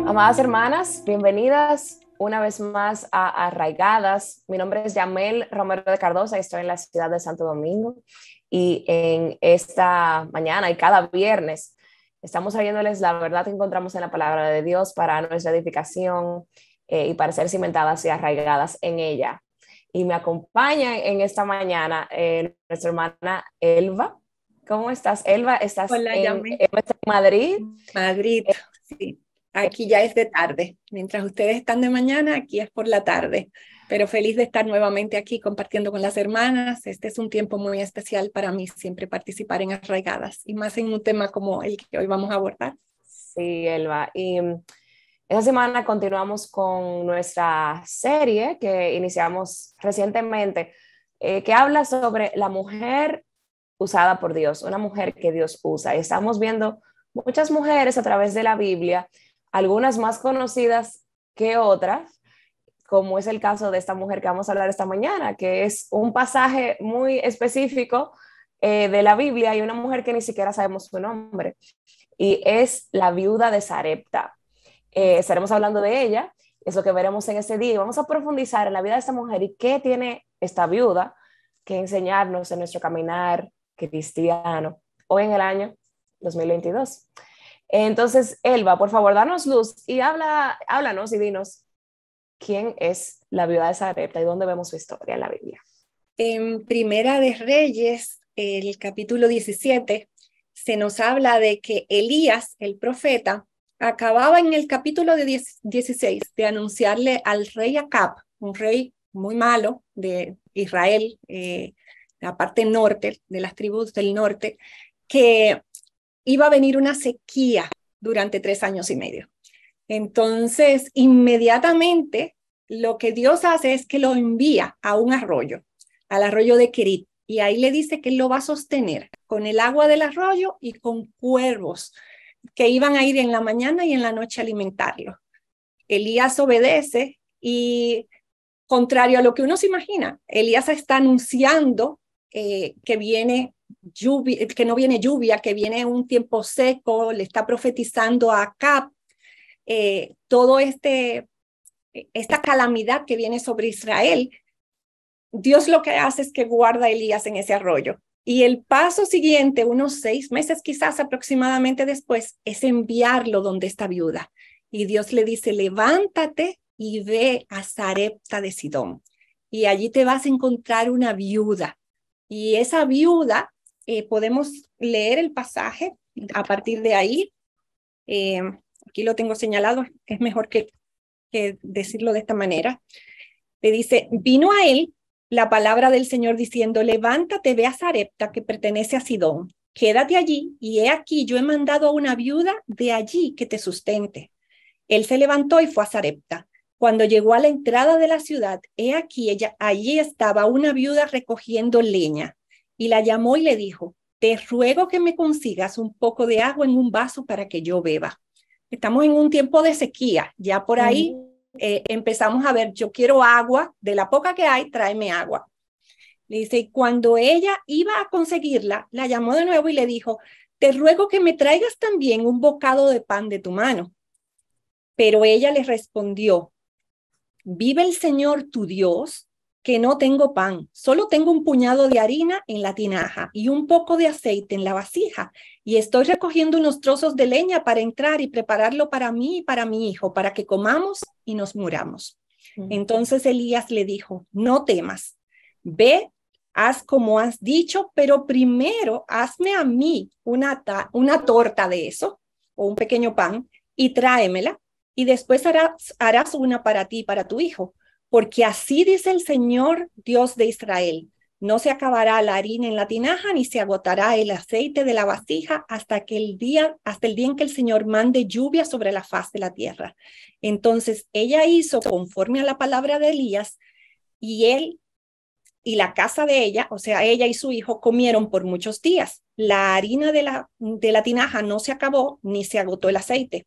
Amadas hermanas, bienvenidas una vez más a Arraigadas. Mi nombre es Yamel Romero de Cardosa y estoy en la ciudad de Santo Domingo. Y en esta mañana y cada viernes estamos trayéndoles la verdad que encontramos en la palabra de Dios para nuestra edificación y para ser cimentadas y arraigadas en ella. Y me acompaña en esta mañana nuestra hermana Elba. ¿Cómo estás, Elba? ¿Estás Hola, en Yame. Madrid? Madrid, sí. Aquí ya es de tarde. Mientras ustedes están de mañana, aquí es por la tarde. Pero feliz de estar nuevamente aquí compartiendo con las hermanas. Este es un tiempo muy especial para mí, siempre participar en Arraigadas, y más en un tema como el que hoy vamos a abordar. Sí, Elba. Y esta semana continuamos con nuestra serie que iniciamos recientemente, que habla sobre la mujer usada por Dios, una mujer que Dios usa. Y estamos viendo muchas mujeres a través de la Biblia, algunas más conocidas que otras, como es el caso de esta mujer que vamos a hablar esta mañana, que es un pasaje muy específico de la Biblia y una mujer que ni siquiera sabemos su nombre, y es la viuda de Sarepta. Estaremos hablando de ella, es lo que veremos en este día, y vamos a profundizar en la vida de esta mujer y qué tiene esta viuda que enseñarnos en nuestro caminar cristiano hoy en el año 2022. Entonces, Elba, por favor, danos luz y háblanos y dinos quién es la viuda de Sarepta y dónde vemos su historia en la Biblia. En Primera de Reyes, el capítulo 17, se nos habla de que Elías, el profeta, acababa en el capítulo 16 de anunciarle al rey Acab, un rey muy malo de Israel, la parte norte, de las tribus del norte, que iba a venir una sequía durante 3 años y medio. Entonces, inmediatamente, lo que Dios hace es que lo envía a un arroyo, al arroyo de Kerit, y ahí le dice que él lo va a sostener con el agua del arroyo y con cuervos que iban a ir en la mañana y en la noche a alimentarlo. Elías obedece y, contrario a lo que uno se imagina, Elías está anunciando que viene lluvia, que no viene lluvia, que viene un tiempo seco, le está profetizando a Acab todo esta calamidad que viene sobre Israel. Dios lo que hace es que guarda a Elías en ese arroyo. Y el paso siguiente, unos 6 meses quizás aproximadamente después, es enviarlo donde está viuda. Y Dios le dice, levántate y ve a Sarepta de Sidón. Y allí te vas a encontrar una viuda. Y esa viuda, podemos leer el pasaje a partir de ahí. Eh, Aquí lo tengo señalado, es mejor que decirlo de esta manera. Le dice, vino a él la palabra del Señor diciendo, levántate, ve a Sarepta, que pertenece a Sidón, quédate allí, y he aquí, yo he mandado a una viuda de allí que te sustente. Él se levantó y fue a Sarepta. Cuando llegó a la entrada de la ciudad, he aquí, allí estaba una viuda recogiendo leña, y la llamó y le dijo, te ruego que me consigas un poco de agua en un vaso para que yo beba. Estamos en un tiempo de sequía, ya por ahí empezamos a ver, yo quiero agua, de la poca que hay, tráeme agua. Le dice, y cuando ella iba a conseguirla, la llamó de nuevo y le dijo, te ruego que me traigas también un bocado de pan de tu mano. Pero ella le respondió, vive el Señor tu Dios, que no tengo pan, solo tengo un puñado de harina en la tinaja y un poco de aceite en la vasija, y estoy recogiendo unos trozos de leña para entrar y prepararlo para mí y para mi hijo, para que comamos y nos muramos. Entonces Elías le dijo, no temas, ve, haz como has dicho, pero primero hazme a mí una torta de eso, o un pequeño pan, y tráemela, y después harás una para ti y para tu hijo, porque así dice el Señor Dios de Israel, no se acabará la harina en la tinaja, ni se agotará el aceite de la vasija hasta el día en que el Señor mande lluvia sobre la faz de la tierra. Entonces ella hizo conforme a la palabra de Elías, y él y la casa de ella, o sea, ella y su hijo, comieron por muchos días. La harina de la tinaja no se acabó, ni se agotó el aceite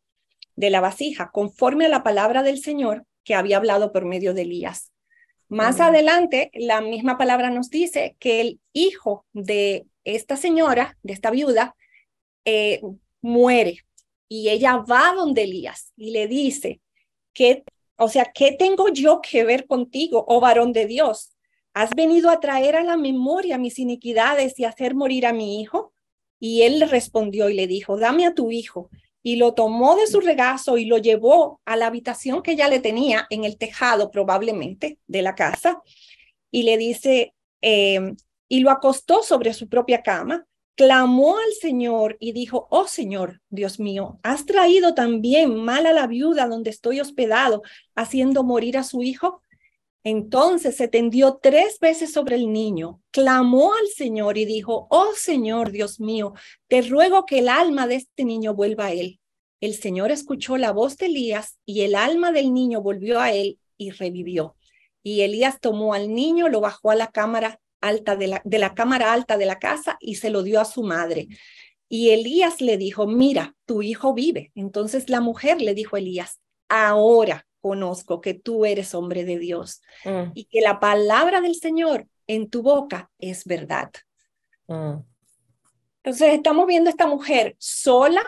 de la vasija, conforme a la palabra del Señor que había hablado por medio de Elías. Más adelante, la misma palabra nos dice que el hijo de esta señora, de esta viuda, muere. Y ella va donde Elías y le dice, ¿qué, o sea, qué tengo yo que ver contigo, oh varón de Dios? ¿Has venido a traer a la memoria mis iniquidades y hacer morir a mi hijo? Y él le respondió y le dijo, dame a tu hijo. Y lo tomó de su regazo y lo llevó a la habitación que ella le tenía en el tejado, probablemente, de la casa. Y le dice, y lo acostó sobre su propia cama, clamó al Señor y dijo, oh Señor, Dios mío, has traído también mal a la viuda donde estoy hospedado, haciendo morir a su hijo. Entonces se tendió 3 veces sobre el niño, clamó al Señor y dijo, oh Señor, Dios mío, te ruego que el alma de este niño vuelva a él. El Señor escuchó la voz de Elías y el alma del niño volvió a él y revivió. Y Elías tomó al niño, lo bajó a la cámara alta de la cámara alta de la casa y se lo dio a su madre. Y Elías le dijo, mira, tu hijo vive. Entonces la mujer le dijo a Elías, ahora conozco que tú eres hombre de Dios y que la palabra del Señor en tu boca es verdad. Entonces estamos viendo a esta mujer sola,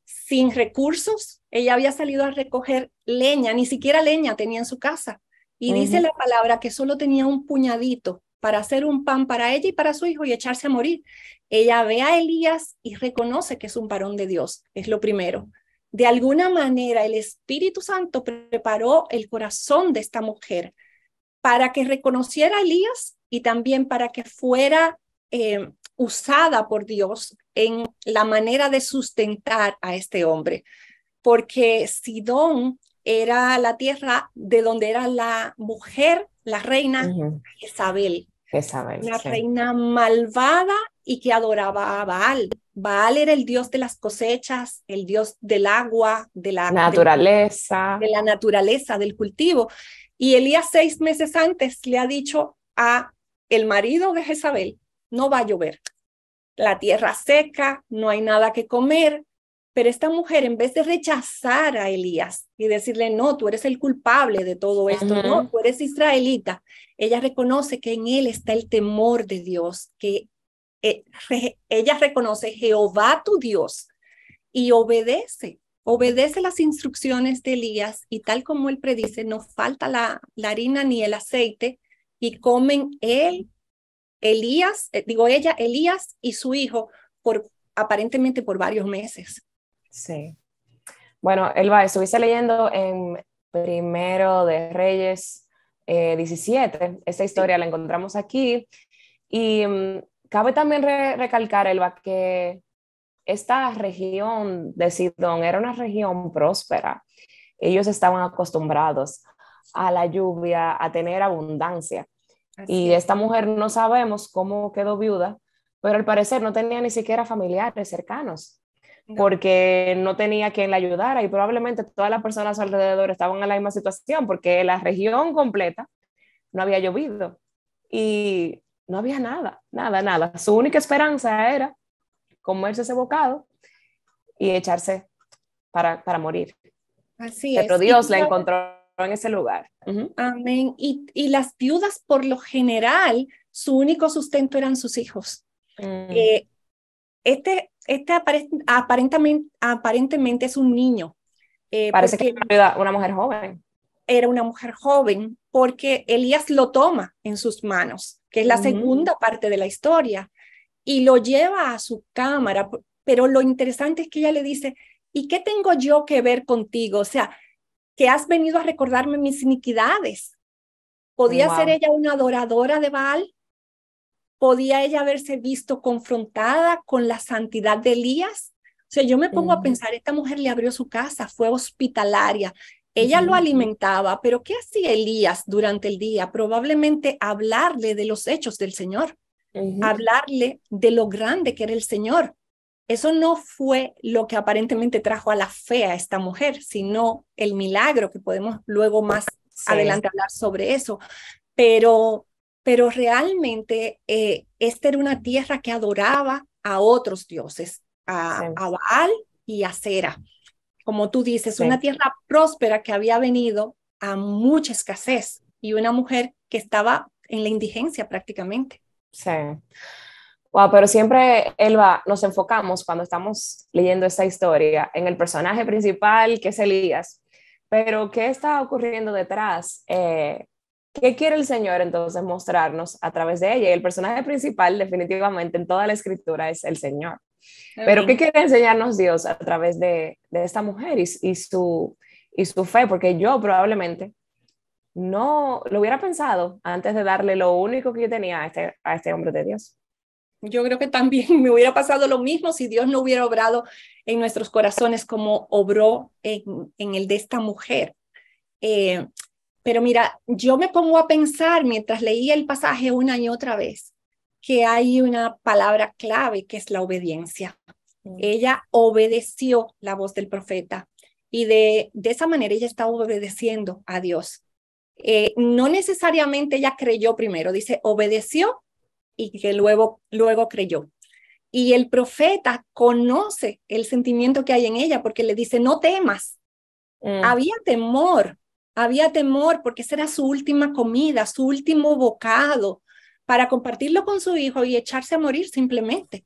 sin recursos. Ella había salido a recoger leña, ni siquiera leña tenía en su casa. Y dice la palabra que solo tenía un puñadito para hacer un pan para ella y para su hijo y echarse a morir. Ella ve a Elías y reconoce que es un varón de Dios, es lo primero. De alguna manera el Espíritu Santo preparó el corazón de esta mujer para que reconociera a Elías y también para que fuera usada por Dios en la manera de sustentar a este hombre. Porque Sidón era la tierra de donde era la mujer, la reina Jezabel. Una reina malvada y que adoraba a Baal. Baal era el dios de las cosechas, el dios del agua, de la naturaleza, del cultivo. Y Elías 6 meses antes le ha dicho a el marido de Jezabel, no va a llover, la tierra seca, no hay nada que comer. Pero esta mujer, en vez de rechazar a Elías y decirle, no, tú eres el culpable de todo esto, no, tú eres israelita, ella reconoce que en él está el temor de Dios, que ella reconoce Jehová tu Dios y obedece las instrucciones de Elías y tal como él predice, no falta la harina ni el aceite y comen Elías y su hijo aparentemente por varios meses. Sí. Bueno, Elba, estuviste leyendo en Primero de Reyes 17. Esta historia la encontramos aquí. Y cabe también recalcar, Elba, que esta región de Sidón era una región próspera. Ellos estaban acostumbrados a la lluvia, a tener abundancia. Y esta mujer no sabemos cómo quedó viuda, pero al parecer no tenía ni siquiera familiares cercanos. Porque no tenía quien la ayudara y probablemente todas las personas alrededor estaban en la misma situación porque la región completa no había llovido y no había nada. Su única esperanza era comerse ese bocado y echarse para morir. Así Pero es. Dios la encontró en ese lugar. Amén. Y las viudas, por lo general, su único sustento eran sus hijos. Aparentemente es un niño. Parece que era una mujer joven. Era una mujer joven porque Elías lo toma en sus manos, que es la segunda parte de la historia, y lo lleva a su cámara. Pero lo interesante es que ella le dice, ¿y qué tengo yo que ver contigo? O sea, que has venido a recordarme mis iniquidades. ¿Podía ser ella una adoradora de Baal? ¿Podía ella haberse visto confrontada con la santidad de Elías? O sea, yo me pongo a pensar, esta mujer le abrió su casa, fue hospitalaria, ella lo alimentaba, pero ¿qué hacía Elías durante el día? Probablemente hablarle de los hechos del Señor, hablarle de lo grande que era el Señor. Eso no fue lo que aparentemente trajo a la fe a esta mujer, sino el milagro, que podemos luego más adelante hablar sobre eso. Pero realmente esta era una tierra que adoraba a otros dioses, a Baal y a Sera. Como tú dices, una tierra próspera que había venido a mucha escasez y una mujer que estaba en la indigencia prácticamente. Sí. Wow, pero siempre, Elba, nos enfocamos cuando estamos leyendo esta historia en el personaje principal, que es Elías. Pero, ¿qué está ocurriendo detrás? ¿Qué quiere el Señor entonces mostrarnos a través de ella? Y el personaje principal, definitivamente, en toda la escritura es el Señor. Pero, ¿qué Amén. quiere enseñarnos Dios a través de esta mujer y su fe? Porque yo probablemente no lo hubiera pensado antes de darle lo único que yo tenía a este hombre de Dios. Yo creo que también me hubiera pasado lo mismo si Dios no hubiera obrado en nuestros corazones como obró en el de esta mujer. Eh, pero mira, yo me pongo a pensar mientras leía el pasaje una y otra vez que hay una palabra clave que es la obediencia. Ella obedeció la voz del profeta y de esa manera ella está obedeciendo a Dios. No necesariamente ella creyó primero, dice obedeció y que luego creyó. Y el profeta conoce el sentimiento que hay en ella porque le dice, no temas. Mm, Había temor porque esa era su última comida, su último bocado para compartirlo con su hijo y echarse a morir simplemente.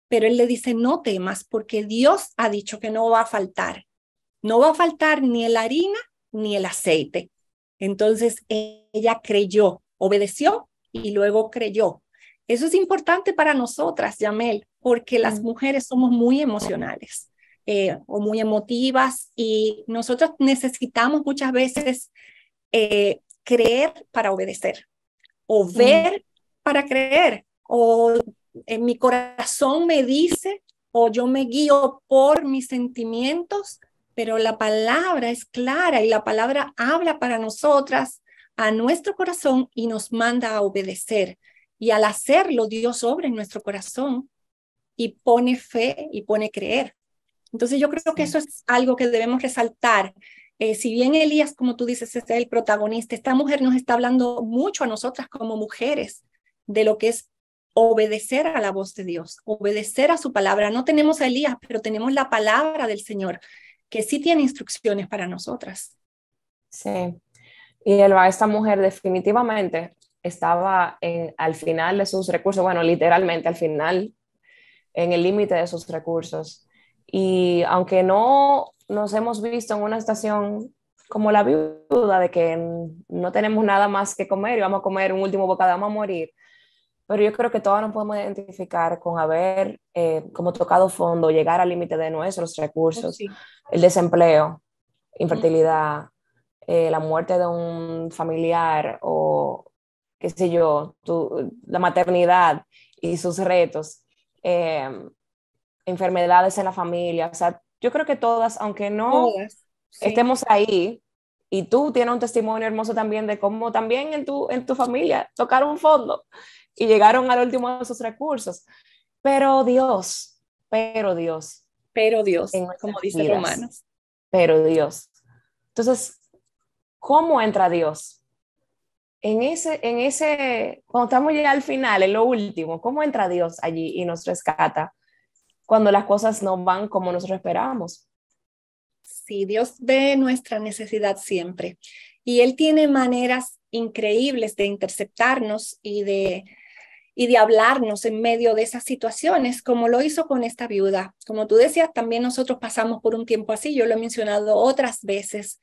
Pero él le dice, no temas porque Dios ha dicho que no va a faltar. No va a faltar ni la harina ni el aceite. Entonces ella creyó, obedeció y luego creyó. Eso es importante para nosotras, Yamel, porque las mm. mujeres somos muy emocionales o muy emotivas y nosotros necesitamos muchas veces creer para obedecer o Mm, ver para creer o en mi corazón me dice o yo me guío por mis sentimientos, pero la palabra es clara y la palabra habla para nosotras a nuestro corazón y nos manda a obedecer. Y al hacerlo, Dios obra en nuestro corazón y pone fe y pone creer. Entonces yo creo que eso sí, es algo que debemos resaltar. Si bien Elías, como tú dices, es el protagonista, esta mujer nos está hablando mucho a nosotras como mujeres de lo que es obedecer a la voz de Dios, obedecer a su palabra. No tenemos a Elías, pero tenemos la palabra del Señor, que sí tiene instrucciones para nosotras. sí. Y Elba, esta mujer definitivamente estaba al final de sus recursos, bueno, literalmente al final, en el límite de sus recursos. Y aunque no nos hemos visto en una estación como la viuda, de que no tenemos nada más que comer y vamos a comer un último bocado, vamos a morir, pero yo creo que todos nos podemos identificar con haber como tocado fondo, llegar al límite de nuestros Oh, recursos, sí. el desempleo, Mm. infertilidad, la muerte de un familiar o qué sé yo, la maternidad y sus retos, eh, enfermedades en la familia. O sea, yo creo que todas, aunque no Todas, sí. estemos ahí, y tú tienes un testimonio hermoso también de cómo también en tu familia tocaron fondo y llegaron al último de sus recursos. Pero Dios, Pero Dios, en nuestras como dice vidas, Romanos. pero Dios. Entonces, ¿cómo entra Dios? Cuando estamos ya al final, en lo último, ¿cómo entra Dios allí y nos rescata cuando las cosas no van como nosotros esperamos? Sí, Dios ve nuestra necesidad siempre y Él tiene maneras increíbles de interceptarnos y de hablarnos en medio de esas situaciones, como lo hizo con esta viuda. Como tú decías, también nosotros pasamos por un tiempo así, yo lo he mencionado otras veces.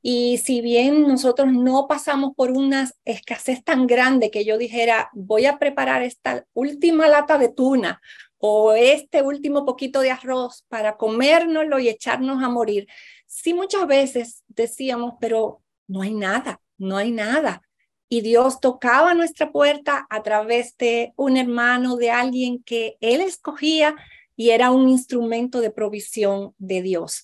Y si bien nosotros no pasamos por una escasez tan grande que yo dijera, voy a preparar esta última lata de tuna o este último poquito de arroz para comérnoslo y echarnos a morir, sí muchas veces decíamos, pero no hay nada, no hay nada. Y Dios tocaba nuestra puerta a través de un hermano, de alguien que Él escogía y era un instrumento de provisión de Dios.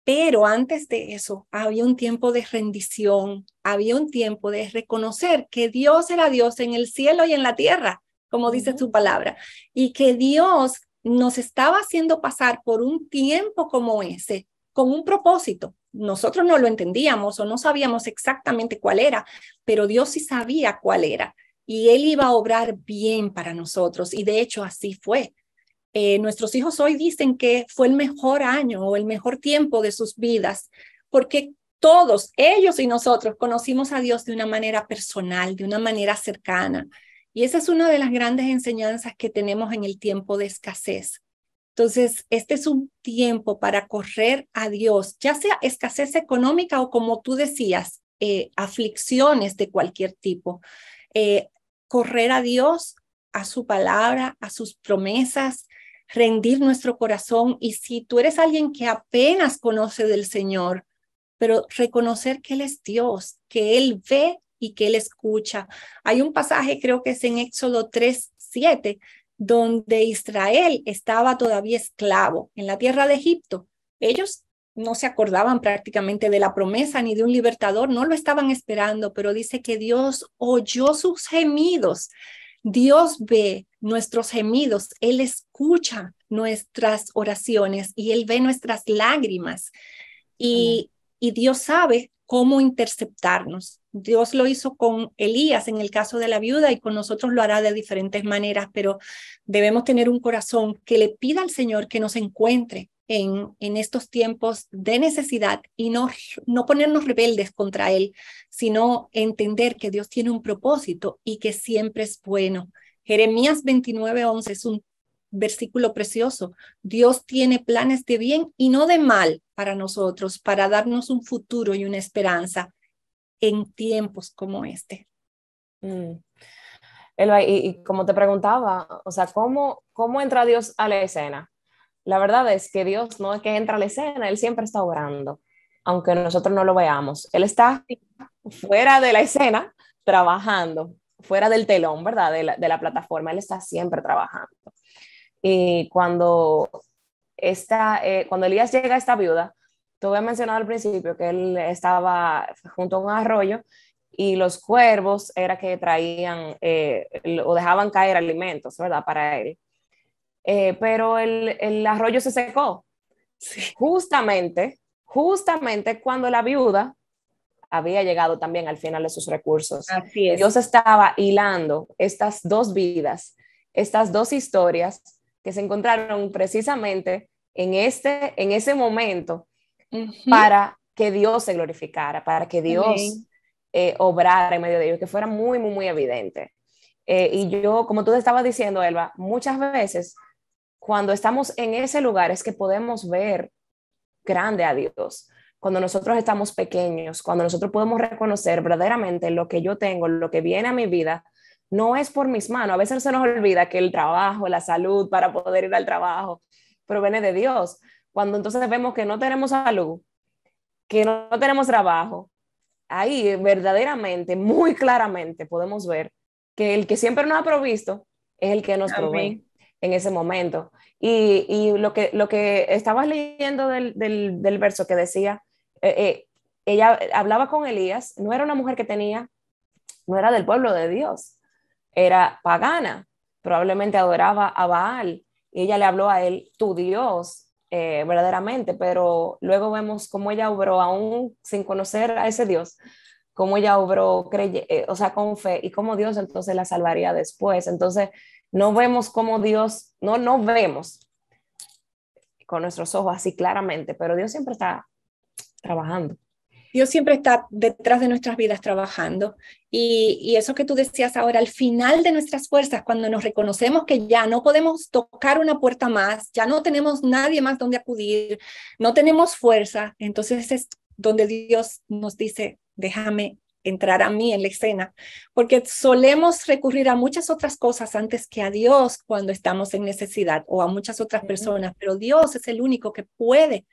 Pero antes de eso, había un tiempo de rendición, había un tiempo de reconocer que Dios era Dios en el cielo y en la tierra, como dice su Ujú. palabra, y que Dios nos estaba haciendo pasar por un tiempo como ese, con un propósito. Nosotros no lo entendíamos o no sabíamos exactamente cuál era, pero Dios sí sabía cuál era. Y Él iba a obrar bien para nosotros. Y de hecho así fue. Nuestros hijos hoy dicen que fue el mejor año o el mejor tiempo de sus vidas, porque todos, ellos y nosotros, conocimos a Dios de una manera personal, de una manera cercana. Y esa es una de las grandes enseñanzas que tenemos en el tiempo de escasez. Entonces, este es un tiempo para correr a Dios, ya sea escasez económica o, como tú decías, aflicciones de cualquier tipo. Correr a Dios, a su palabra, a sus promesas, rendir nuestro corazón. Y si tú eres alguien que apenas conoce del Señor, pero reconocer que Él es Dios, que Él ve y que Él escucha. Hay un pasaje, creo que es en Éxodo 3:7, donde Israel estaba todavía esclavo en la tierra de Egipto. Ellos no se acordaban prácticamente de la promesa ni de un libertador, no lo estaban esperando, pero dice que Dios oyó sus gemidos. Dios ve nuestros gemidos, Él escucha nuestras oraciones y Él ve nuestras lágrimas. Y, y Dios sabe cómo interceptarnos. Dios lo hizo con Elías en el caso de la viuda y con nosotros lo hará de diferentes maneras, pero debemos tener un corazón que le pida al Señor que nos encuentre en estos tiempos de necesidad y no ponernos rebeldes contra Él, sino entender que Dios tiene un propósito y que siempre es bueno. Jeremías 29:11 es un versículo precioso. Dios tiene planes de bien y no de mal para nosotros, para darnos un futuro y una esperanza en tiempos como este. Elba, y como te preguntaba, o sea, ¿cómo entra Dios a la escena? La verdad es que Dios no es que entra a la escena, Él siempre está obrando, aunque nosotros no lo veamos. Él está fuera de la escena, trabajando, fuera del telón, ¿verdad? De la plataforma, Él está siempre trabajando. Y cuando Elías llega a esta viuda, tú habías mencionado al principio que él estaba junto a un arroyo y los cuervos era que traían o dejaban caer alimentos, ¿verdad? Para él. Pero el arroyo se secó. Sí. Justamente cuando la viuda había llegado también al final de sus recursos. Así es. Dios estaba hilando estas dos vidas, estas dos historias que se encontraron precisamente en ese momento para que Dios se glorificara, para que Dios obrara en medio de ellos, que fuera muy, muy, muy evidente. Y yo, como tú te estabas diciendo, Elba, muchas veces cuando estamos en ese lugar es que podemos ver grande a Dios. Cuando nosotros estamos pequeños, cuando nosotros podemos reconocer verdaderamente lo que yo tengo, lo que viene a mi vida, no es por mis manos. A veces se nos olvida que el trabajo, la salud para poder ir al trabajo, proviene de Dios. Cuando entonces vemos que no tenemos salud, que no tenemos trabajo, ahí verdaderamente, muy claramente podemos ver que el que siempre nos ha provisto es el que nos provee en ese momento. Y lo que estabas leyendo del verso que decía, ella hablaba con Elías, no era una mujer que no era del pueblo de Dios, era pagana, probablemente adoraba a Baal, y ella le habló a él, tu Dios, verdaderamente, pero luego vemos cómo ella obró, aún sin conocer a ese Dios, cómo ella obró, o sea, con fe, y cómo Dios entonces la salvaría después. Entonces, no vemos cómo Dios, no vemos con nuestros ojos así claramente, pero Dios siempre está trabajando. Dios siempre está detrás de nuestras vidas trabajando. Y eso que tú decías ahora, al final de nuestras fuerzas, cuando nos reconocemos que ya no podemos tocar una puerta más, ya no tenemos nadie más donde acudir, no tenemos fuerza, entonces es donde Dios nos dice, déjame entrar a mí en la escena, porque solemos recurrir a muchas otras cosas antes que a Dios cuando estamos en necesidad o a muchas otras personas, pero Dios es el único que puede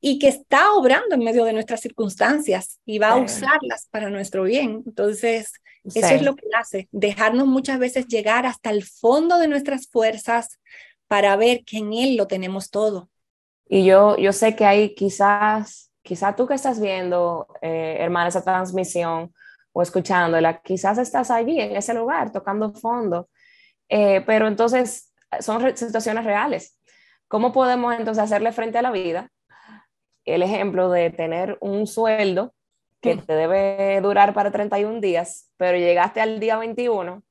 y que está obrando en medio de nuestras circunstancias y va a usarlas para nuestro bien. Entonces, eso es lo que hace, dejarnos muchas veces llegar hasta el fondo de nuestras fuerzas para ver que en Él lo tenemos todo. Y yo sé que hay quizás tú que estás viendo, hermana, esa transmisión o escuchándola, quizás estás allí en ese lugar tocando fondo, pero entonces son situaciones reales. ¿Cómo podemos entonces hacerle frente a la vida? El ejemplo de tener un sueldo que te debe durar para 31 días, pero llegaste al día 21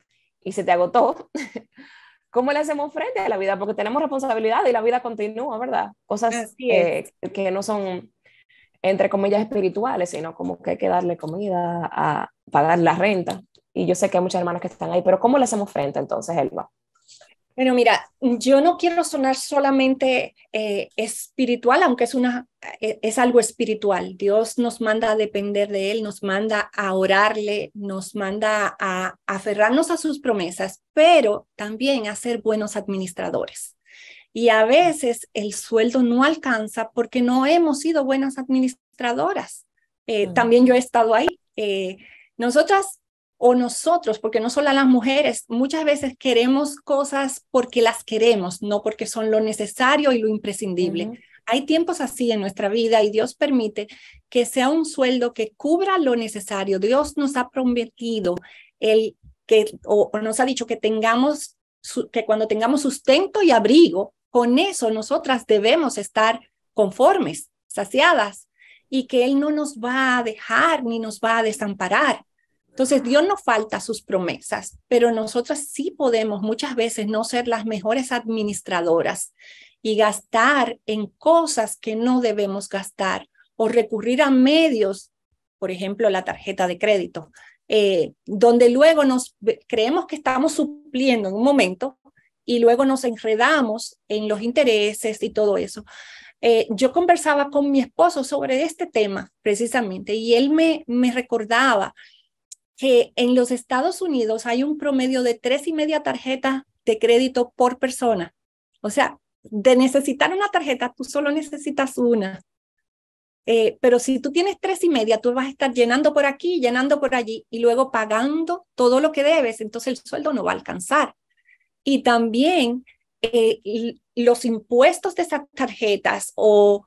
y se te agotó. ¿Cómo le hacemos frente a la vida? Porque tenemos responsabilidad y la vida continúa, ¿verdad? Cosas que no son, entre comillas, espirituales, sino como que hay que darle comida pagar la renta. Y yo sé que hay muchas hermanas que están ahí, pero ¿cómo le hacemos frente entonces, Elba? Bueno, mira, yo no quiero sonar solamente espiritual, aunque es algo espiritual. Dios nos manda a depender de Él, nos manda a orarle, nos manda a aferrarnos a sus promesas, pero también a ser buenos administradores. Y a veces el sueldo no alcanza porque no hemos sido buenas administradoras. También yo he estado ahí. Nosotras o nosotros, porque no solo las mujeres, muchas veces queremos cosas porque las queremos, no porque son lo necesario y lo imprescindible. Hay tiempos así en nuestra vida y Dios permite que sea un sueldo que cubra lo necesario. Dios nos ha prometido o nos ha dicho que que cuando tengamos sustento y abrigo, con eso nosotras debemos estar conformes, saciadas, y que Él no nos va a dejar ni nos va a desamparar. Entonces, Dios no falta sus promesas, pero nosotras sí podemos muchas veces no ser las mejores administradoras y gastar en cosas que no debemos gastar o recurrir a medios, por ejemplo, la tarjeta de crédito, donde luego creemos que estamos supliendo en un momento y luego nos enredamos en los intereses y todo eso. Yo conversaba con mi esposo sobre este tema precisamente y él me recordaba que en los Estados Unidos hay un promedio de 3,5 tarjetas de crédito por persona. O sea, de necesitar una tarjeta, tú solo necesitas una. Pero si tú tienes 3,5, tú vas a estar llenando por aquí, llenando por allí y luego pagando todo lo que debes, entonces el sueldo no va a alcanzar. Y también los impuestos de esas tarjetas o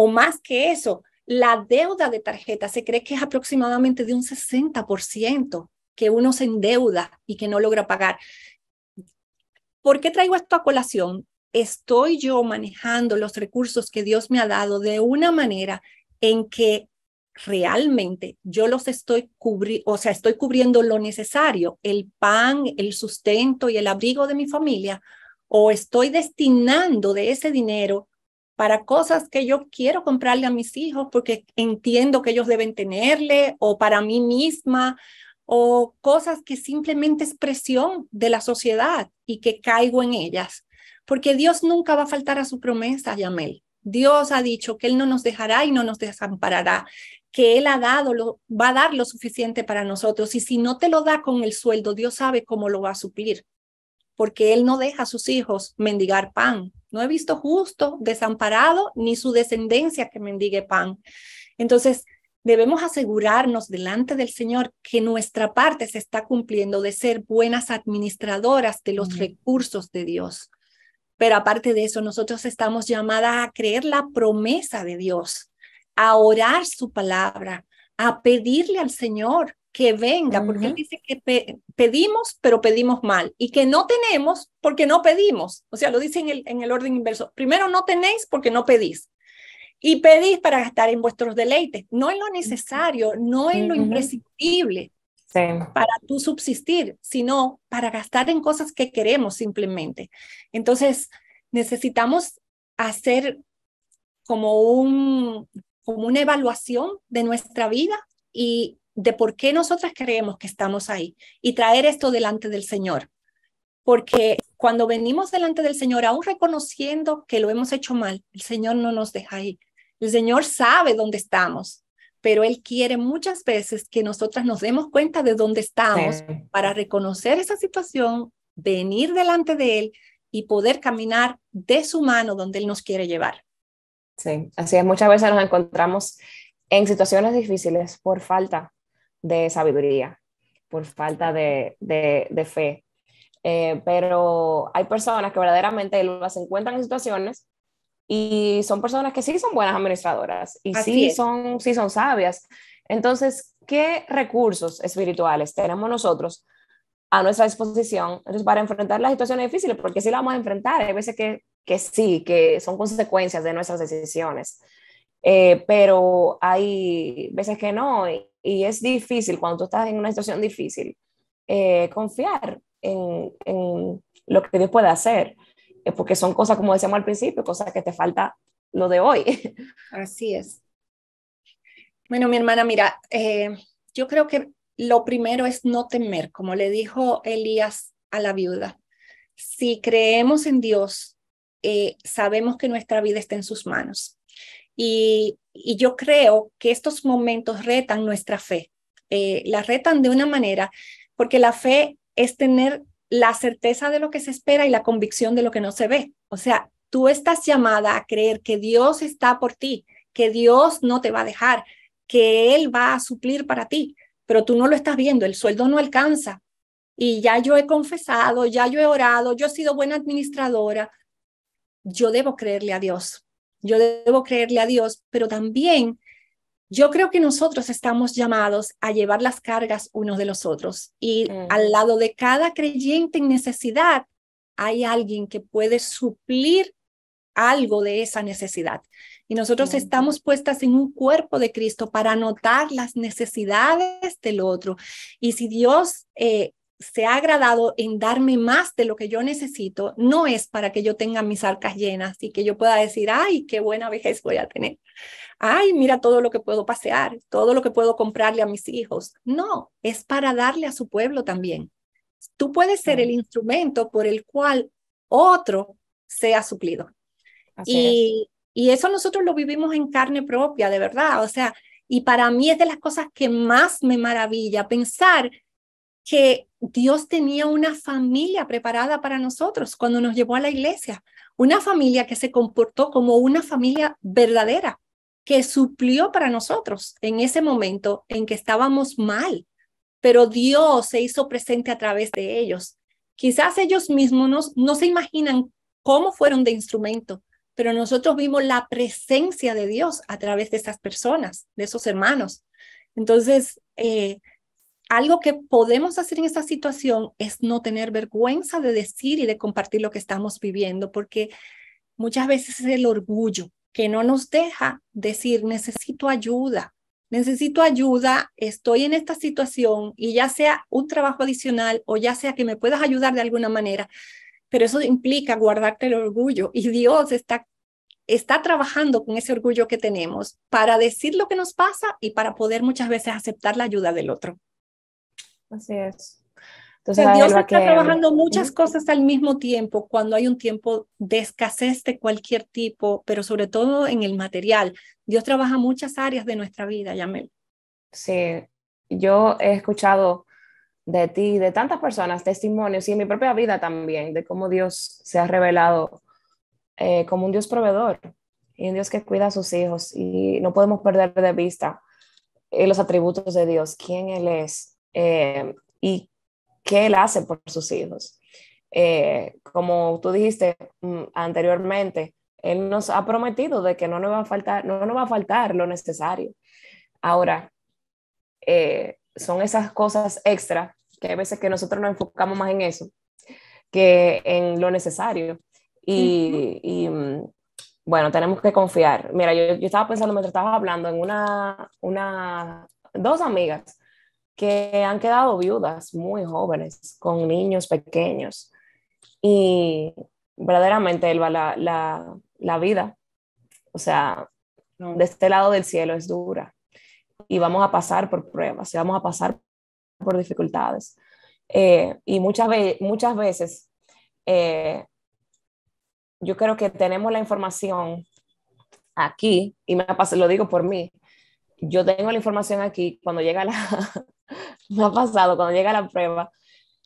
más que eso, la deuda de tarjeta se cree que es aproximadamente de un 60% que uno se endeuda y que no logra pagar. ¿Por qué traigo esto a colación? Estoy yo manejando los recursos que Dios me ha dado de una manera en que realmente yo los estoy estoy cubriendo lo necesario, el pan, el sustento y el abrigo de mi familia, o estoy destinando de ese dinero para cosas que yo quiero comprarle a mis hijos porque entiendo que ellos deben tenerle, o para mí misma, o cosas que simplemente es presión de la sociedad y que caigo en ellas. Porque Dios nunca va a faltar a su promesa, Yamel. Dios ha dicho que Él no nos dejará y no nos desamparará, que Él va a dar lo suficiente para nosotros. Y si no te lo da con el sueldo, Dios sabe cómo lo va a suplir, porque Él no deja a sus hijos mendigar pan. No he visto justo desamparado ni su descendencia que mendigue pan. Entonces, debemos asegurarnos delante del Señor que nuestra parte se está cumpliendo de ser buenas administradoras de los recursos de Dios. Pero aparte de eso, nosotros estamos llamadas a creer la promesa de Dios, a orar su palabra, a pedirle al Señor que venga, porque Él dice que pedimos, pero pedimos mal, y que no tenemos porque no pedimos. O sea, lo dice en el orden inverso. Primero no tenéis porque no pedís. Y pedís para gastar en vuestros deleites, no en lo necesario, no en lo imprescindible, sí, para tú subsistir, sino para gastar en cosas que queremos simplemente. Entonces, necesitamos hacer como una evaluación de nuestra vida y de por qué nosotras creemos que estamos ahí y traer esto delante del Señor. Porque cuando venimos delante del Señor, aún reconociendo que lo hemos hecho mal, el Señor no nos deja ahí. El Señor sabe dónde estamos, pero Él quiere muchas veces que nosotras nos demos cuenta de dónde estamos sí. para reconocer esa situación, venir delante de Él y poder caminar de su mano donde Él nos quiere llevar. Sí, así es. Muchas veces nos encontramos en situaciones difíciles por falta de sabiduría, por falta de fe. Pero hay personas que verdaderamente las encuentran en situaciones y son personas que sí son buenas administradoras y Así es. sí son sabias. Entonces, ¿qué recursos espirituales tenemos nosotros a nuestra disposición entonces, para enfrentar las situaciones difíciles? Porque sí las vamos a enfrentar, hay veces que sí, que son consecuencias de nuestras decisiones, pero hay veces que no, y es difícil cuando tú estás en una situación difícil confiar en lo que Dios puede hacer, porque son cosas, como decíamos al principio, cosas que te falta lo de hoy. Así es. Bueno, mi hermana, mira, yo creo que lo primero es no temer, como le dijo Elías a la viuda. Si creemos en Dios, sabemos que nuestra vida está en sus manos. Y yo creo que estos momentos retan nuestra fe. La retan de una manera, porque la fe es tener la certeza de lo que se espera y la convicción de lo que no se ve. O sea, tú estás llamada a creer que Dios está por ti, que Dios no te va a dejar, que Él va a suplir para ti, pero tú no lo estás viendo, el sueldo no alcanza. Y ya yo he confesado, ya yo he orado, yo he sido buena administradora. Yo debo creerle a Dios. Yo debo creerle a Dios, pero también yo creo que nosotros estamos llamados a llevar las cargas unos de los otros. Y al lado de cada creyente en necesidad, hay alguien que puede suplir algo de esa necesidad. Y nosotros estamos puestas en un cuerpo de Cristo para notar las necesidades del otro. Y si Dios se ha agradado en darme más de lo que yo necesito, no es para que yo tenga mis arcas llenas y que yo pueda decir, ay, qué buena vejez voy a tener. Ay, mira todo lo que puedo pasear, todo lo que puedo comprarle a mis hijos. No, es para darle a su pueblo también. Tú puedes ser el instrumento por el cual otro sea suplido. Así es. Y eso nosotros lo vivimos en carne propia, de verdad. O sea, y para mí es de las cosas que más me maravilla pensar que Dios tenía una familia preparada para nosotros cuando nos llevó a la iglesia. Una familia que se comportó como una familia verdadera, que suplió para nosotros en ese momento en que estábamos mal. Pero Dios se hizo presente a través de ellos. Quizás ellos mismos no se imaginan cómo fueron de instrumento, pero nosotros vimos la presencia de Dios a través de esas personas, de esos hermanos. Entonces, algo que podemos hacer en esta situación es no tener vergüenza de decir y de compartir lo que estamos viviendo, porque muchas veces es el orgullo que no nos deja decir, necesito ayuda, estoy en esta situación, y ya sea un trabajo adicional o ya sea que me puedas ayudar de alguna manera, pero eso implica guardarte el orgullo, y Dios está trabajando con ese orgullo que tenemos para decir lo que nos pasa y para poder muchas veces aceptar la ayuda del otro. Así es. O Entonces, sea, Dios Elba, está que trabajando muchas cosas al mismo tiempo cuando hay un tiempo de escasez de cualquier tipo, pero sobre todo en el material. Dios trabaja muchas áreas de nuestra vida, Yamel. sí, yo he escuchado de ti, de tantas personas, testimonios y en mi propia vida también, de cómo Dios se ha revelado como un Dios proveedor y un Dios que cuida a sus hijos, y no podemos perder de vista los atributos de Dios, quién Él es y qué Él hace por sus hijos. Como tú dijiste anteriormente, Él nos ha prometido de que no nos va a faltar, no nos va a faltar lo necesario. Ahora, son esas cosas extra que hay veces que nosotros nos enfocamos más en eso que en lo necesario. Bueno, tenemos que confiar. Mira, yo estaba pensando mientras estaba hablando en dos amigas que han quedado viudas muy jóvenes, con niños pequeños. Y verdaderamente, Elba, la vida, o sea, de este lado del cielo es dura. Y vamos a pasar por pruebas, y vamos a pasar por dificultades. Y muchas veces yo creo que tenemos la información aquí, y lo digo por mí, yo tengo la información aquí cuando llega me ha pasado cuando llega la prueba,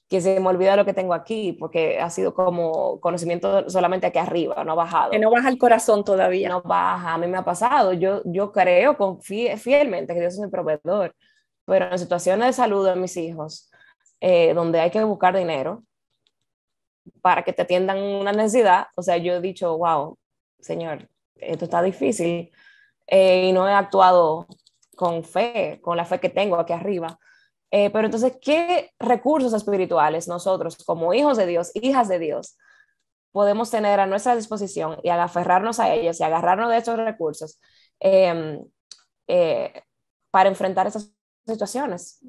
que se me olvida lo que tengo aquí, porque ha sido como conocimiento solamente aquí arriba, no ha Que bajado. no baja el corazón todavía. No baja, a mí me ha pasado, yo creo fielmente que Dios es mi proveedor, pero en situaciones de salud de mis hijos, donde hay que buscar dinero para que te atiendan una necesidad, o sea, yo he dicho, wow, Señor, esto está difícil, y no he actuado con fe, con la fe que tengo aquí arriba. Pero entonces, ¿qué recursos espirituales nosotros, como hijos de Dios, hijas de Dios, podemos tener a nuestra disposición y aferrarnos a ellos y agarrarnos de estos recursos eh, eh, para enfrentar estas situaciones?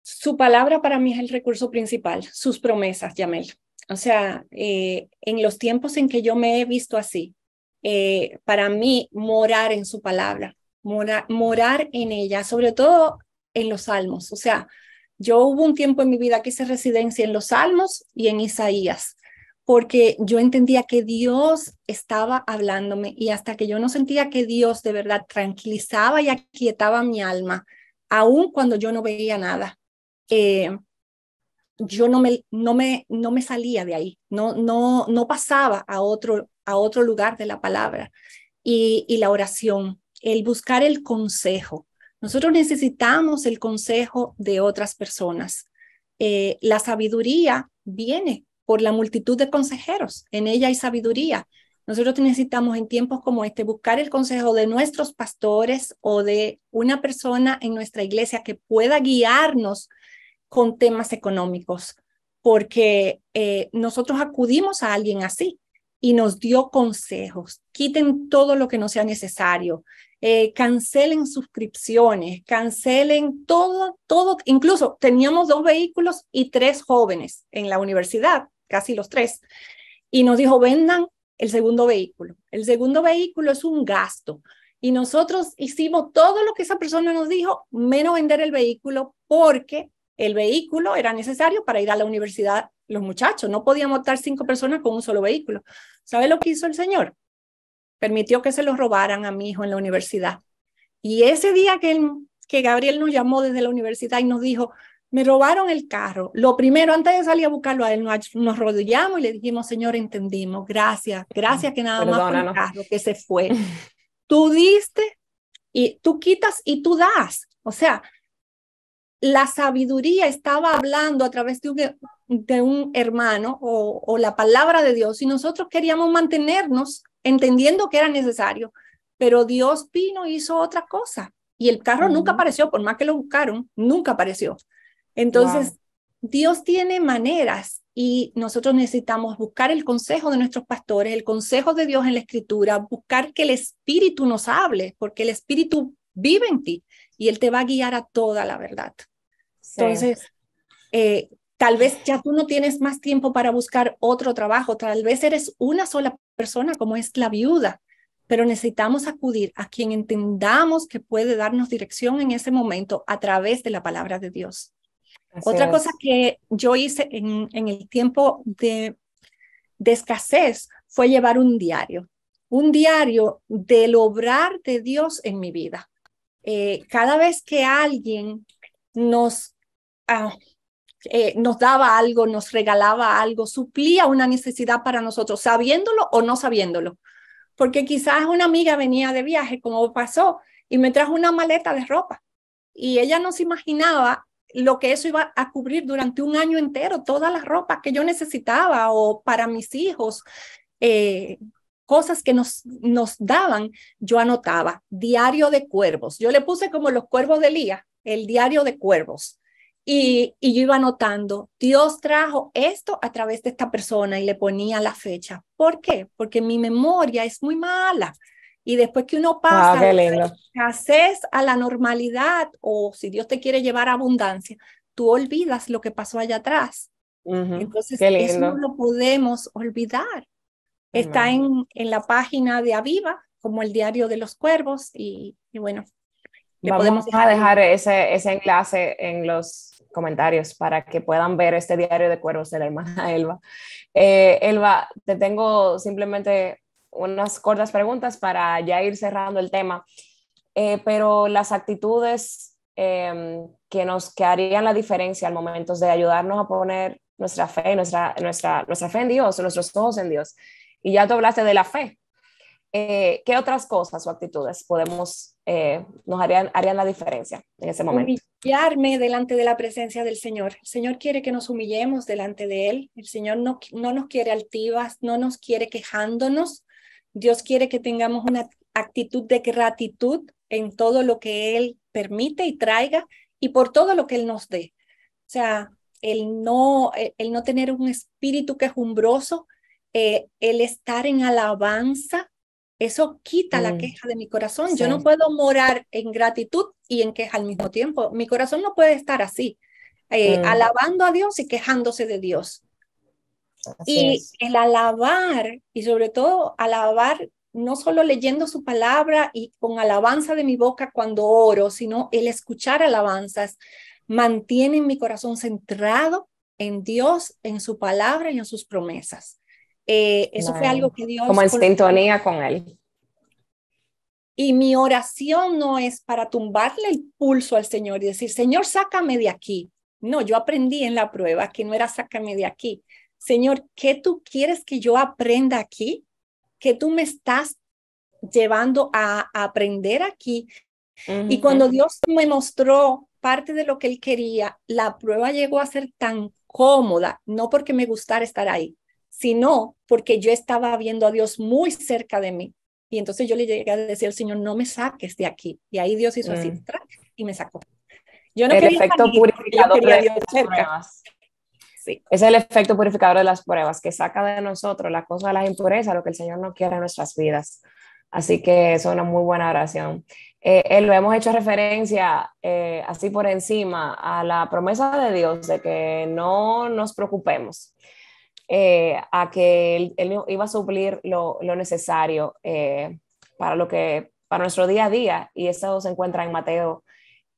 Su palabra para mí es el recurso principal, sus promesas, Yamel. O sea, en los tiempos en que yo me he visto así, para mí morar en su palabra, morar en ella, sobre todo en los Salmos. O sea, yo hubo un tiempo en mi vida que hice residencia en los Salmos y en Isaías, porque yo entendía que Dios estaba hablándome y hasta que yo no sentía que Dios de verdad tranquilizaba y aquietaba mi alma, aun cuando yo no veía nada, yo no me salía de ahí, no pasaba a otro lugar de la palabra y la oración, el buscar el consejo. Nosotros necesitamos el consejo de otras personas. La sabiduría viene por la multitud de consejeros. En ella hay sabiduría. Nosotros necesitamos en tiempos como este buscar el consejo de nuestros pastores o de una persona en nuestra iglesia que pueda guiarnos con temas económicos, porque nosotros acudimos a alguien así y nos dio consejos. Quiten todo lo que no sea necesario, cancelen suscripciones, cancelen todo. Incluso teníamos 2 vehículos y 3 jóvenes en la universidad, casi los 3, y nos dijo, vendan el segundo vehículo. El segundo vehículo es un gasto. Y nosotros hicimos todo lo que esa persona nos dijo, menos vender el vehículo, porque el vehículo era necesario para ir a la universidad los muchachos. No podíamos estar 5 personas con un solo vehículo. ¿Sabe lo que hizo el Señor? Permitió que se lo robaran a mi hijo en la universidad. Y ese día que Gabriel nos llamó desde la universidad y nos dijo, me robaron el carro. Lo primero, antes de salir a buscarlo a él, nos arrodillamos y le dijimos, Señor, entendimos. Gracias que nada más fue el carro que se fue. Tú diste y tú quitas y tú das. O sea, la sabiduría estaba hablando a través de un hermano o la palabra de Dios y nosotros queríamos mantenernos entendiendo que era necesario, pero Dios vino y hizo otra cosa y el carro nunca apareció, por más que lo buscaron, nunca apareció. Entonces, wow. Dios tiene maneras y nosotros necesitamos buscar el consejo de nuestros pastores, el consejo de Dios en la Escritura, buscar que el Espíritu nos hable, porque el Espíritu vive en ti y Él te va a guiar a toda la verdad. Sí. Entonces, tal vez ya tú no tienes más tiempo para buscar otro trabajo, tal vez eres una sola persona como es la viuda, pero necesitamos acudir a quien entendamos que puede darnos dirección en ese momento a través de la palabra de Dios. Otra cosa que yo hice en el tiempo de escasez fue llevar un diario del obrar de Dios en mi vida. Cada vez que alguien nos daba algo, nos regalaba algo, suplía una necesidad para nosotros, sabiéndolo o no sabiéndolo. Porque quizás una amiga venía de viaje, como pasó, y me trajo una maleta de ropa. Y ella no se imaginaba lo que eso iba a cubrir durante un año entero, todas las ropas que yo necesitaba o para mis hijos, cosas que nos daban. Yo anotaba, diario de cuervos. Yo le puse como los cuervos de Elías, el diario de cuervos. Y yo iba anotando, Dios trajo esto a través de esta persona y le ponía la fecha. ¿Por qué? Porque mi memoria es muy mala. Y después que uno pasa de la escasez a la normalidad, o si Dios te quiere llevar a abundancia, tú olvidas lo que pasó allá atrás. Entonces, eso no lo podemos olvidar. Está en la página de Aviva, como el diario de los cuervos, y bueno. Vamos a dejar ese enlace en los comentarios para que puedan ver este diario de cuervos de la hermana Elba. Elba, te tengo simplemente unas cortas preguntas para ya ir cerrando el tema, pero las actitudes que harían la diferencia al momento de ayudarnos a poner nuestra fe, nuestra fe en Dios, nuestros ojos en Dios. Y ya tú hablaste de la fe. ¿Qué otras cosas o actitudes nos harían la diferencia en ese momento? Humillarme delante de la presencia del Señor. El Señor quiere que nos humillemos delante de Él. El Señor no nos quiere altivas, no nos quiere quejándonos. Dios quiere que tengamos una actitud de gratitud en todo lo que Él permite y traiga y por todo lo que Él nos dé. O sea, el no tener un espíritu quejumbroso, el estar en alabanza. Eso quita la queja de mi corazón. Sí. Yo no puedo morar en gratitud y en queja al mismo tiempo. Mi corazón no puede estar así, alabando a Dios y quejándose de Dios. Así y es. El alabar, y sobre todo alabar no solo leyendo su palabra y con alabanza de mi boca cuando oro, sino el escuchar alabanzas, mantiene mi corazón centrado en Dios, en su palabra y en sus promesas. Eso fue algo que Como Dios... en sintonía con Él. Y mi oración no es para tumbarle el pulso al Señor y decir, Señor, sácame de aquí. No, yo aprendí en la prueba que no era sácame de aquí. Señor, ¿qué tú quieres que yo aprenda aquí? ¿Qué tú me estás llevando a aprender aquí? Y cuando Dios me mostró parte de lo que Él quería, la prueba llegó a ser tan cómoda, no porque me gustara estar ahí, sino porque yo estaba viendo a Dios muy cerca de mí. Y entonces yo le llegué a decir al Señor, no me saques de aquí. Y ahí Dios hizo así, y me sacó. Yo no El quería efecto salir porque yo purificador quería a de Dios las cerca. pruebas. Sí. Es el efecto purificador de las pruebas que saca de nosotros la cosa de las impurezas, lo que el Señor no quiere en nuestras vidas. Así que es una muy buena oración. Lo hemos hecho referencia así por encima a la promesa de Dios de que no nos preocupemos, a que él iba a suplir lo necesario para nuestro día a día, y eso se encuentra en Mateo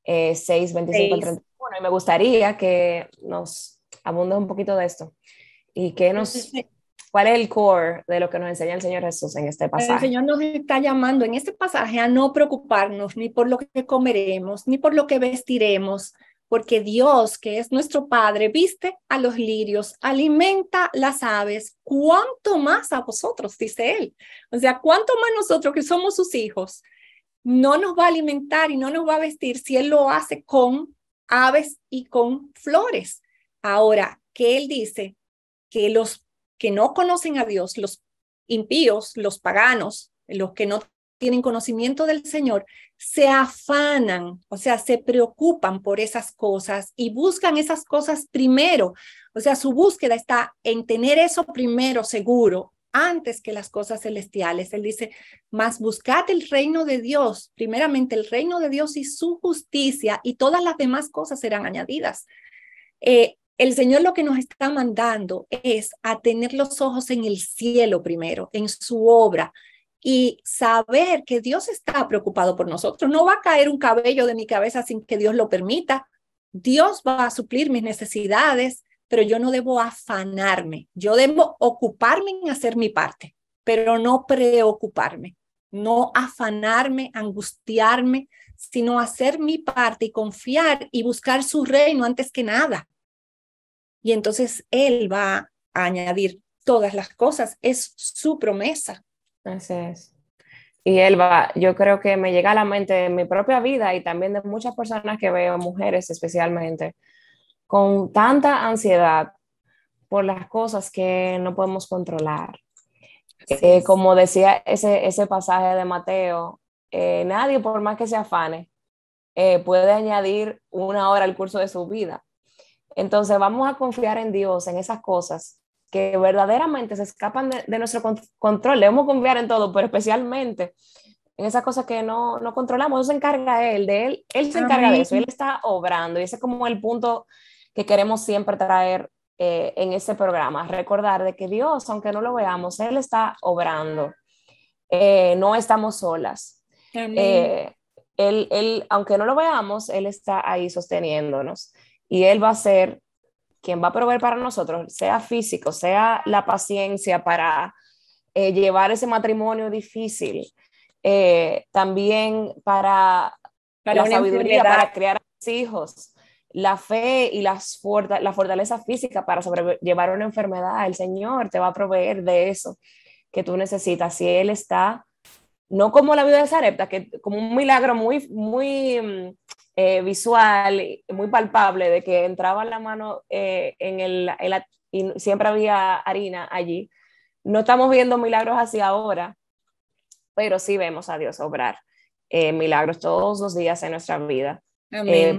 6, 25 al 31. Y me gustaría que nos abundes un poquito de esto y cuál es el core de lo que nos enseña el Señor Jesús en este El pasaje. Señor nos está llamando en este pasaje a no preocuparnos ni por lo que comeremos, ni por lo que vestiremos, porque Dios, que es nuestro Padre, viste a los lirios, alimenta las aves, cuánto más a vosotros, dice Él. O sea, cuánto más nosotros que somos sus hijos, no nos va a alimentar y no nos va a vestir si Él lo hace con aves y con flores. Ahora, que Él dice que los que no conocen a Dios, los impíos, los paganos, los que no tienen conocimiento del Señor, se afanan, o sea, se preocupan por esas cosas y buscan esas cosas primero. O sea, su búsqueda está en tener eso primero seguro antes que las cosas celestiales. Él dice, mas buscad el reino de Dios, primeramente el reino de Dios y su justicia, y todas las demás cosas serán añadidas. El Señor lo que nos está mandando es a tener los ojos en el cielo primero, en su obra, y saber que Dios está preocupado por nosotros. No va a caer un cabello de mi cabeza sin que Dios lo permita. Dios va a suplir mis necesidades, pero yo no debo afanarme. Yo debo ocuparme en hacer mi parte, pero no preocuparme, no afanarme, angustiarme, sino hacer mi parte y confiar y buscar su reino antes que nada. Y entonces Él va a añadir todas las cosas. Es su promesa. Así es. Y Elba, yo creo que me llega a la mente de mi propia vida y también de muchas personas que veo, mujeres especialmente, con tanta ansiedad por las cosas que no podemos controlar. Como decía ese pasaje de Mateo, nadie, por más que se afane, puede añadir una hora al curso de su vida. Entonces vamos a confiar en Dios, en esas cosas que verdaderamente se escapan de nuestro control. Debemos confiar en todo, pero especialmente en esas cosas que no controlamos. Eso se encarga él se encarga de eso, él está obrando, y ese es como el punto que queremos siempre traer en este programa, recordar de que Dios, aunque no lo veamos, Él está obrando, no estamos solas. Aunque no lo veamos, Él está ahí sosteniéndonos, y Él va a ser quien va a proveer para nosotros, sea físico, sea la paciencia para llevar ese matrimonio difícil, también para la sabiduría para criar a los hijos, la fe y la fortaleza física para sobrellevar una enfermedad. El Señor te va a proveer de eso que tú necesitas. Si Él está, no como la vida de Sarepta, que como un milagro muy visual, muy palpable, de que entraba la mano y siempre había harina allí. No estamos viendo milagros así ahora, pero sí vemos a Dios obrar milagros todos los días en nuestra vida,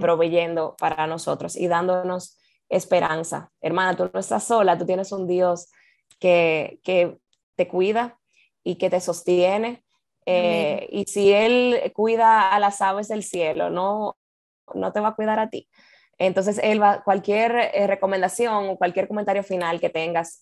proveyendo para nosotros y dándonos esperanza. Hermana, tú no estás sola, tú tienes un Dios que te cuida y que te sostiene. Y si Él cuida a las aves del cielo, no te va a cuidar a ti. Entonces, cualquier recomendación o cualquier comentario final que tengas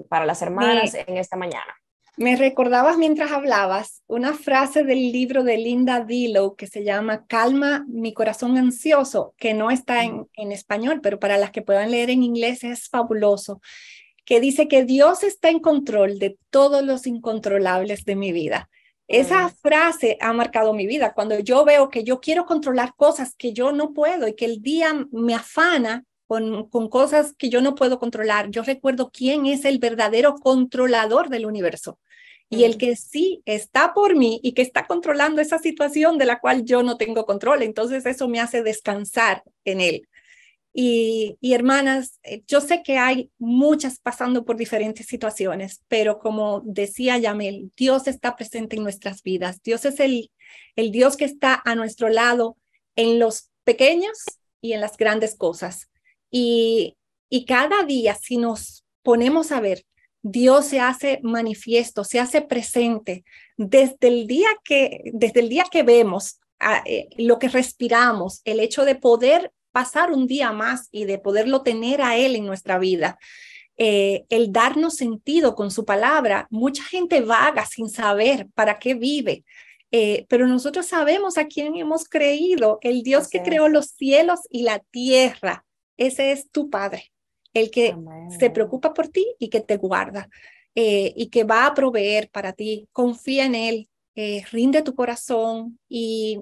para las hermanas en esta mañana. Me recordabas mientras hablabas una frase del libro de Linda Dillow que se llama Calma mi corazón ansioso, que no está en español, pero para las que puedan leer en inglés es fabuloso, que dice que Dios está en control de todos los incontrolables de mi vida. Esa frase ha marcado mi vida. Cuando yo veo que yo quiero controlar cosas que yo no puedo y que el día me afana con cosas que yo no puedo controlar, yo recuerdo quién es el verdadero controlador del universo y el que sí está por mí y que está controlando esa situación de la cual yo no tengo control. Entonces eso me hace descansar en él. Y hermanas, yo sé que hay muchas pasando por diferentes situaciones, pero como decía Yamel, Dios está presente en nuestras vidas. Dios es el Dios que está a nuestro lado en los pequeños y en las grandes cosas. Y cada día, si nos ponemos a ver, Dios se hace manifiesto, se hace presente desde el día que vemos lo que respiramos, el hecho de poder pasar un día más y de poderlo tener a Él en nuestra vida. El darnos sentido con su palabra. Mucha gente vaga sin saber para qué vive, pero nosotros sabemos a quién hemos creído, el Dios que creó los cielos y la tierra. Ese es tu Padre, el que se preocupa por ti y que te guarda y que va a proveer para ti. Confía en Él, rinde tu corazón y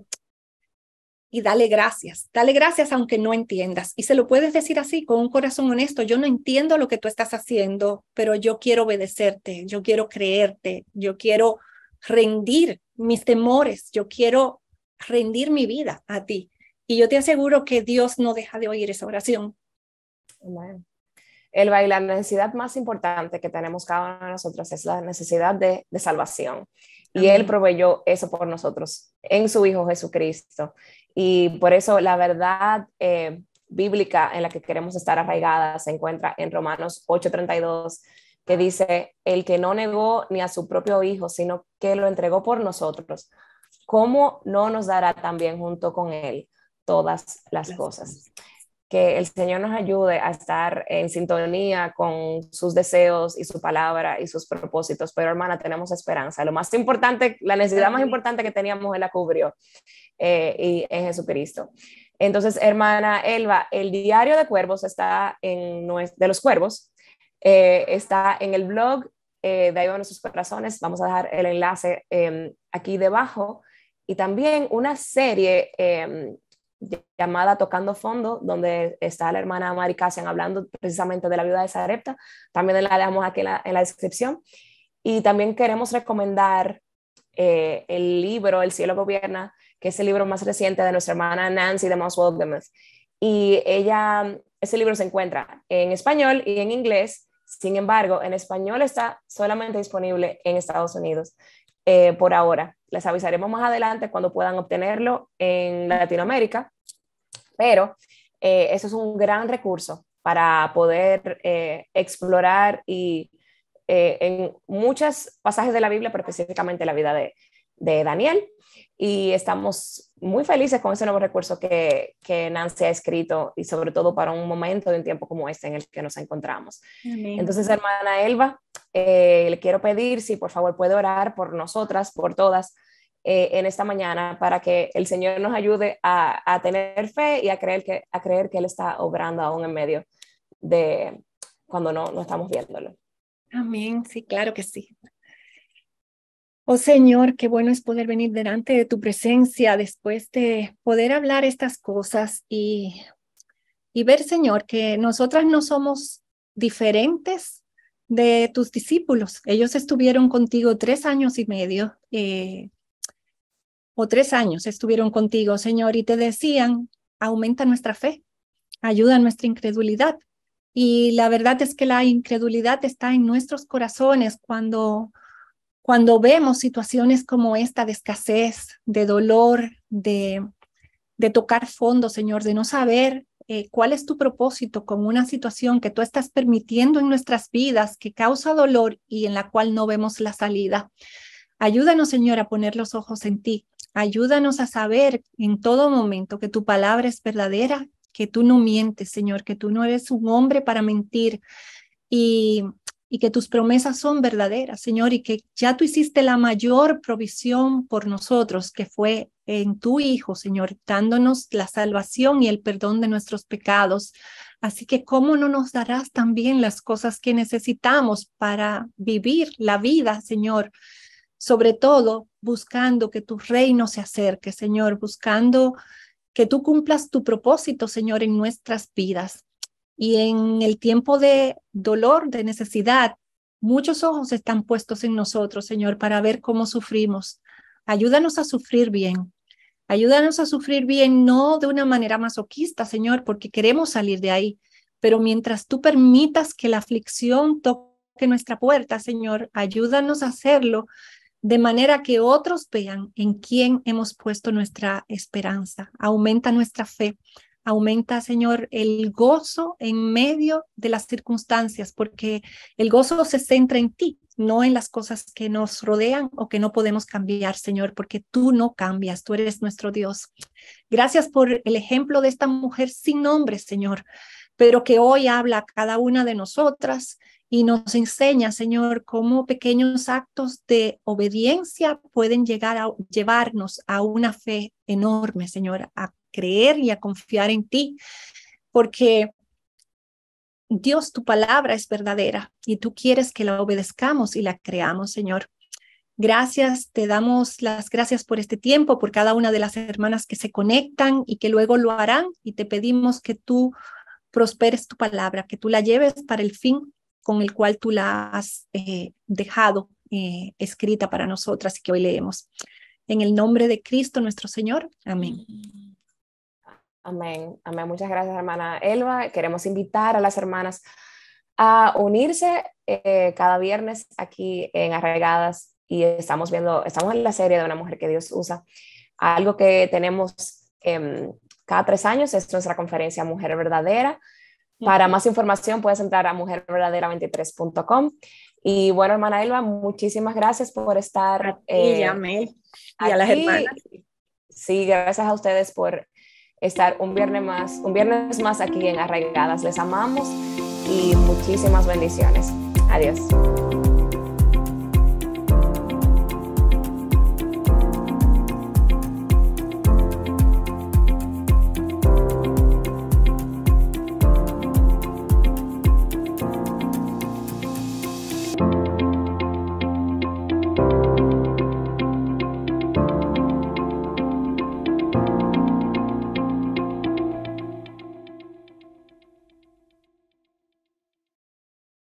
dale gracias aunque no entiendas. Y se lo puedes decir así, con un corazón honesto: yo no entiendo lo que tú estás haciendo, pero yo quiero obedecerte, yo quiero creerte, yo quiero rendir mis temores, yo quiero rendir mi vida a ti. Y yo te aseguro que Dios no deja de oír esa oración. Amén. Elba, y la necesidad más importante que tenemos cada uno de nosotros es la necesidad de salvación. Y Él proveyó eso por nosotros en su Hijo Jesucristo. Y por eso la verdad bíblica en la que queremos estar arraigadas se encuentra en Romanos 8:32, que dice: el que no negó ni a su propio Hijo, sino que lo entregó por nosotros, ¿cómo no nos dará también junto con Él todas las cosas? Que el Señor nos ayude a estar en sintonía con sus deseos y su palabra y sus propósitos. Pero hermana, tenemos esperanza. Lo más importante, la necesidad más importante que teníamos, Él la cubrió y en Jesucristo. Entonces, hermana Elba, el diario de Cuervos está de los Cuervos, está en el blog de Ahí van nuestros corazones. Vamos a dejar el enlace aquí debajo. Y también una serie llamada Tocando Fondo, donde está la hermana Mari Cassian hablando precisamente de la viuda de Sarepta. También la dejamos aquí en la descripción. Y también queremos recomendar el libro El cielo gobierna, que es el libro más reciente de nuestra hermana Nancy de Moss Wolgemuth. Y ese libro se encuentra en español y en inglés. Sin embargo, en español está solamente disponible en Estados Unidos por ahora. Les avisaremos más adelante cuando puedan obtenerlo en Latinoamérica, pero eso es un gran recurso para poder explorar y en muchos pasajes de la Biblia, pero específicamente la vida de Daniel. Y estamos muy felices con ese nuevo recurso que Nancy ha escrito, y sobre todo para un momento de un tiempo como este en el que nos encontramos. Amén. Entonces, hermana Elba, le quiero pedir si por favor puede orar por nosotras, por todas, en esta mañana, para que el Señor nos ayude a tener fe y a creer que Él está obrando aún en medio de cuando no estamos viéndolo. Amén, sí, claro que sí. Oh Señor, qué bueno es poder venir delante de tu presencia después de poder hablar estas cosas y ver, Señor, que nosotras no somos diferentes de tus discípulos. Ellos estuvieron contigo 3 años y medio, o 3 años estuvieron contigo, Señor, y te decían: aumenta nuestra fe, ayuda a nuestra incredulidad. Y la verdad es que la incredulidad está en nuestros corazones cuando vemos situaciones como esta de escasez, de dolor, de tocar fondo, Señor, de no saber cuál es tu propósito con una situación que tú estás permitiendo en nuestras vidas, que causa dolor y en la cual no vemos la salida. Ayúdanos, Señor, a poner los ojos en ti. Ayúdanos a saber en todo momento que tu palabra es verdadera, que tú no mientes, Señor, que tú no eres un hombre para mentir. Y y que tus promesas son verdaderas, Señor, y que ya tú hiciste la mayor provisión por nosotros, que fue en tu Hijo, Señor, dándonos la salvación y el perdón de nuestros pecados. Así que, ¿cómo no nos darás también las cosas que necesitamos para vivir la vida, Señor? Sobre todo, buscando que tu reino se acerque, Señor, buscando que tú cumplas tu propósito, Señor, en nuestras vidas. Y en el tiempo de dolor, de necesidad, muchos ojos están puestos en nosotros, Señor, para ver cómo sufrimos. Ayúdanos a sufrir bien. Ayúdanos a sufrir bien, no de una manera masoquista, Señor, porque queremos salir de ahí. Pero mientras tú permitas que la aflicción toque nuestra puerta, Señor, ayúdanos a hacerlo de manera que otros vean en quién hemos puesto nuestra esperanza. Aumenta nuestra fe. Aumenta, Señor, el gozo en medio de las circunstancias, porque el gozo se centra en ti, no en las cosas que nos rodean o que no podemos cambiar, Señor, porque tú no cambias, tú eres nuestro Dios. Gracias por el ejemplo de esta mujer sin nombre, Señor, pero que hoy habla a cada una de nosotras y nos enseña, Señor, cómo pequeños actos de obediencia pueden llegar a llevarnos a una fe enorme, Señor, a creer y a confiar en ti, porque Dios, tu palabra es verdadera y tú quieres que la obedezcamos y la creamos, Señor. Gracias, te damos las gracias por este tiempo, por cada una de las hermanas que se conectan y que luego lo harán, y te pedimos que tú prosperes tu palabra, que tú la lleves para el fin con el cual tú la has dejado escrita para nosotras y que hoy leemos. En el nombre de Cristo nuestro Señor. Amén. Amén, amén. Muchas gracias, hermana Elba. Queremos invitar a las hermanas a unirse cada viernes aquí en Arraigadas, y estamos en la serie de una mujer que Dios usa. Algo que tenemos cada 3 años es nuestra conferencia Mujer Verdadera. Para más información puedes entrar a mujerverdadera23.com. Y bueno, hermana Elba, muchísimas gracias por estar aquí. Y a las hermanas. Sí, gracias a ustedes por estar un viernes más aquí en Arraigadas. Les amamos y muchísimas bendiciones. Adiós.